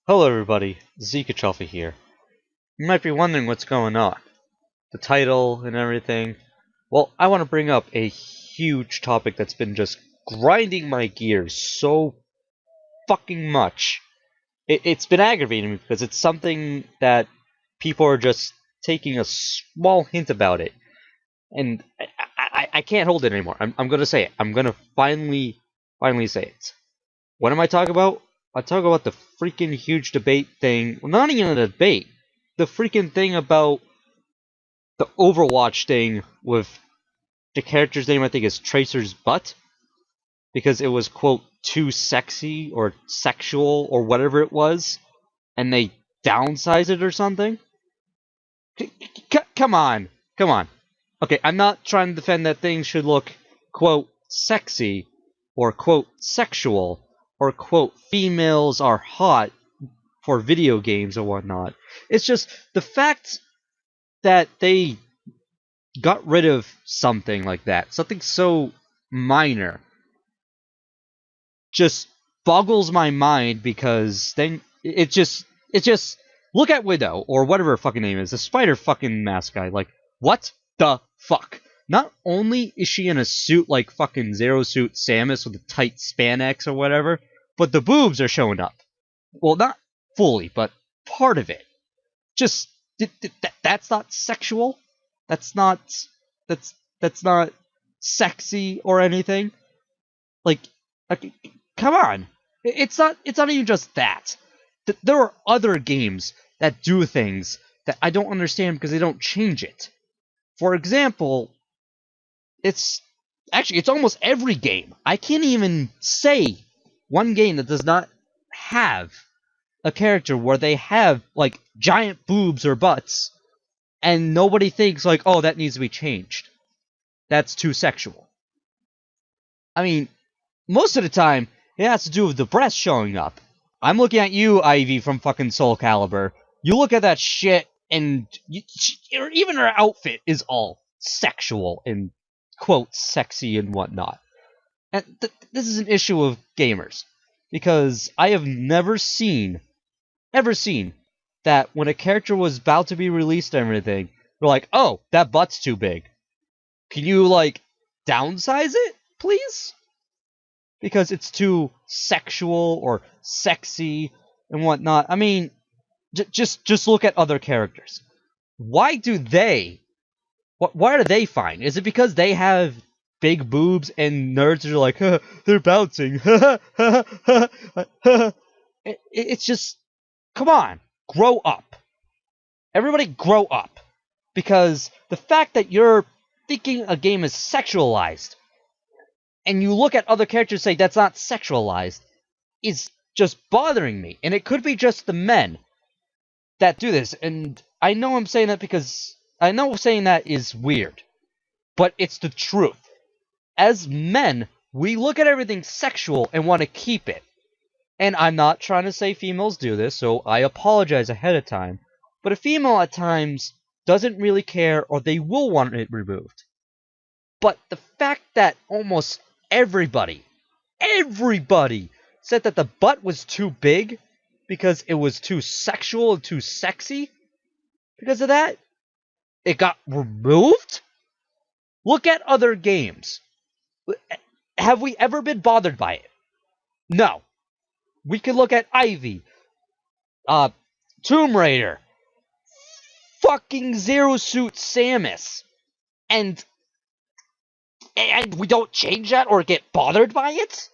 Hello everybody, Zekachelfa here. You might be wondering what's going on. The title and everything. Well, I want to bring up a huge topic that's been just grinding my gears so fucking much. It's been aggravating me because it's something that people are just taking a small hint about it. And I can't hold it anymore. I'm gonna say it. I'm gonna finally say it. What am I talking about? I talk about the freaking huge debate thing. Well, not even a debate. The freaking thing about the Overwatch thing with the character's name, I think, is Tracer's butt. Because it was, quote, too sexy or sexual or whatever it was. And they downsized it or something. Come on. Come on. Okay, I'm not trying to defend that things should look, quote, sexy or, quote, sexual. Or, quote, females are hot for video games or whatnot. It's just the fact that they got rid of something like that, something so minor, just boggles my mind because then it just look at Widow or whatever her fucking name is, the spider fucking mask guy. Like, what the fuck? Not only is she in a suit like fucking Zero Suit Samus with a tight spandex or whatever, but the boobs are showing up. Well, not fully, but part of it. Just that's not sexual. That's not that's not sexy or anything. Like, come on. It's not even just that. There are other games that do things that I don't understand because they don't change it. For example, it's almost every game. I can't even say one game that does not have a character where they have, like, giant boobs or butts, and nobody thinks, like, oh, that needs to be changed. That's too sexual. I mean, most of the time, it has to do with the breast showing up. I'm looking at you, Ivy, from fucking Soul Calibur. You look at that shit, and even her outfit is all sexual and, quote, sexy and whatnot. And this is an issue of gamers. Because I have never seen that when a character was about to be released and everything, they're like, oh, that butt's too big. Can you, like, downsize it, please? Because it's too sexual or sexy and whatnot. I mean, just look at other characters. Why do they fine? Is it because they have big boobs and nerds are like, huh, they're bouncing? It's just, come on, grow up. Everybody grow up. Because the fact that you're thinking a game is sexualized, and you look at other characters and say that's not sexualized, is just bothering me. And it could be just the men that do this. And I know I'm saying that because I know saying that is weird. But it's the truth. As men, we look at everything sexual and want to keep it. And I'm not trying to say females do this, so I apologize ahead of time. But a female at times doesn't really care, or they will want it removed. But the fact that almost everybody said that the butt was too big because it was too sexual and too sexy, because of that, it got removed? Look at other games. Have we ever been bothered by it? No. We could look at Ivy, Tomb Raider, fucking Zero Suit Samus, and we don't change that or get bothered by it?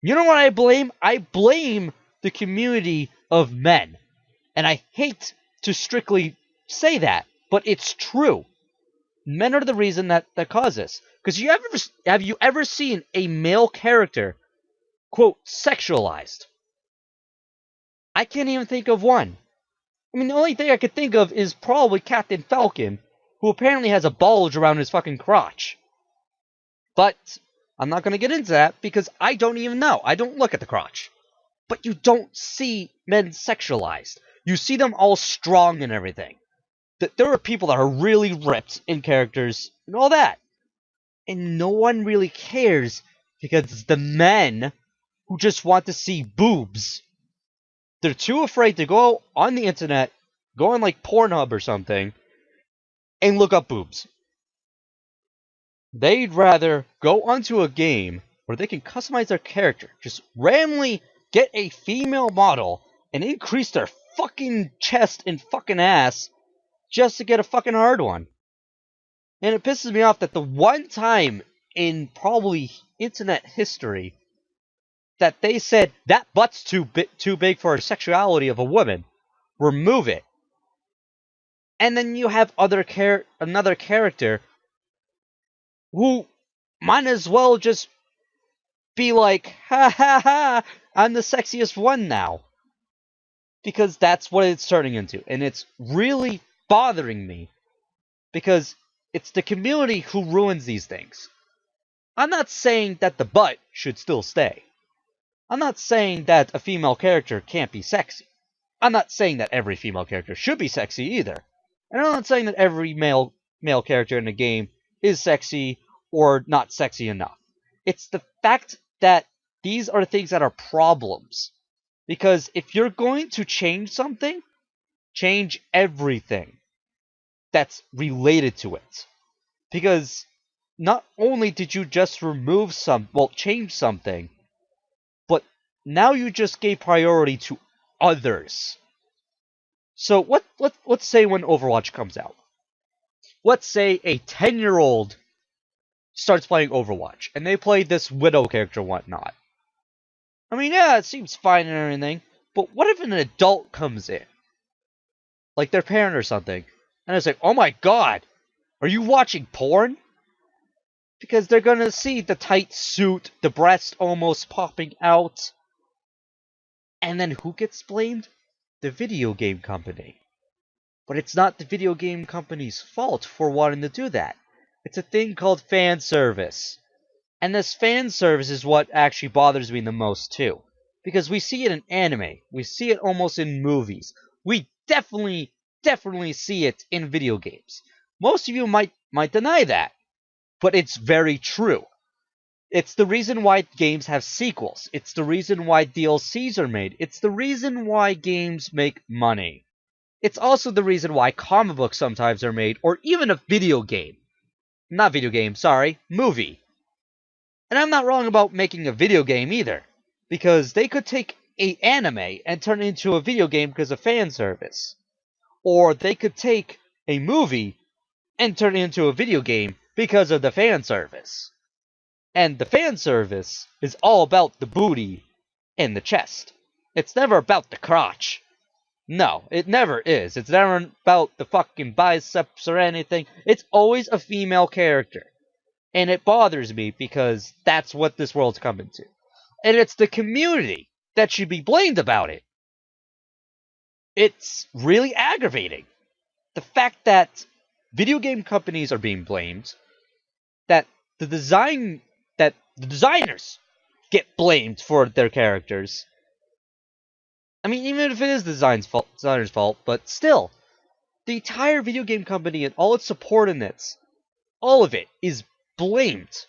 You know what I blame? I blame the community of men. And I hate to strictly say that, but it's true. Men are the reason that cause this. Because have you ever seen a male character, quote, sexualized? I can't even think of one. I mean, the only thing I could think of is probably Captain Falcon, who apparently has a bulge around his fucking crotch. But I'm not going to get into that because I don't even know. I don't look at the crotch. But you don't see men sexualized. You see them all strong and everything. There are people that are really ripped in characters and all that. And no one really cares because it's the men who just want to see boobs. They're too afraid to go on the internet, go on like Pornhub or something, and look up boobs. They'd rather go onto a game where they can customize their character, just randomly get a female model and increase their fucking chest and fucking ass just to get a fucking hard one. And it pisses me off that the one time in probably internet history that they said that butt's too big for the sexuality of a woman, remove it. And then you have another character who might as well just be like, ha ha ha, I'm the sexiest one now. Because that's what it's turning into. And it's really bothering me. Because it's the community who ruins these things. I'm not saying that the butt should still stay. I'm not saying that a female character can't be sexy. I'm not saying that every female character should be sexy either. And I'm not saying that every male character in the game is sexy or not sexy enough. It's the fact that these are things that are problems. Because if you're going to change something, change everything that's related to it. Because not only did you just change something, but now you just gave priority to others. So let's say when Overwatch comes out, let's say a 10-year-old starts playing Overwatch, and they play this Widow character and whatnot. I mean, yeah, it seems fine and everything, but what if an adult comes in? Like their parent or something, and it's like, oh my god, are you watching porn? Because they're gonna see the tight suit, the breast almost popping out. And then who gets blamed? The video game company. But it's not the video game company's fault for wanting to do that. It's a thing called fan service. And this fan service is what actually bothers me the most too. Because we see it in anime. We see it almost in movies. We definitely see it in video games. Most of you might deny that. But it's very true. It's the reason why games have sequels. It's the reason why DLCs are made. It's the reason why games make money. It's also the reason why comic books sometimes are made, or even a video game. Not video game, sorry, movie. And I'm not wrong about making a video game either. Because they could take an anime and turn it into a video game because of fan service. Or they could take a movie and turn it into a video game because of the fan service. And the fan service is all about the booty and the chest. It's never about the crotch. No, it never is. It's never about the fucking biceps or anything. It's always a female character. And it bothers me because that's what this world's coming to. And it's the community that should be blamed about it. It's really aggravating. The fact that video game companies are being blamed, that the designers get blamed for their characters. I mean, even if it is the designer's fault, but still, the entire video game company and all its subordinates, all of it is blamed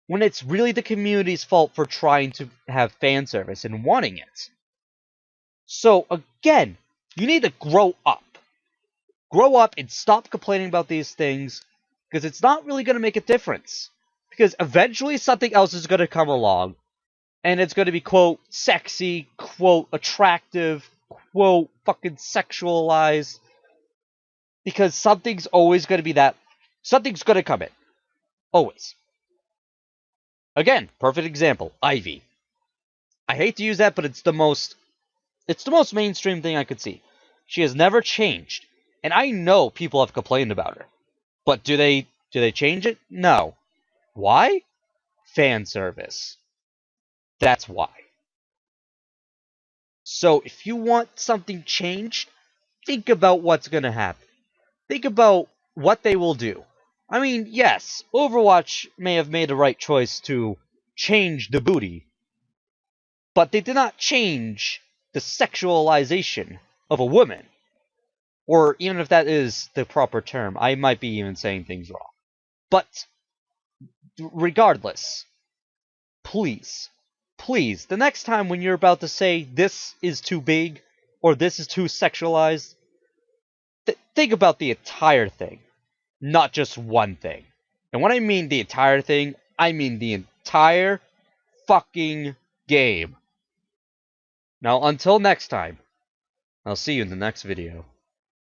when it's really the community's fault for trying to have fan service and wanting it. So, again, you need to grow up. Grow up and stop complaining about these things, because it's not really going to make a difference. Because eventually something else is going to come along, and it's going to be, quote, sexy, quote, attractive, quote, fucking sexualized. Because something's always going to be that. Something's going to come in. Always. Again, perfect example, Ivy. I hate to use that, but it's the most mainstream thing I could see. She has never changed. And I know people have complained about her. But do they change it? No. Why? Fan service. That's why. So if you want something changed, think about what's going to happen. Think about what they will do. I mean, yes, Overwatch may have made the right choice to change the booty, but they did not change the sexualization of a woman. Or even if that is the proper term, I might be even saying things wrong. But regardless, please, the next time when you're about to say this is too big, or this is too sexualized. Think about the entire thing, not just one thing. And when I mean the entire thing, I mean the entire fucking game. Now, until next time, I'll see you in the next video.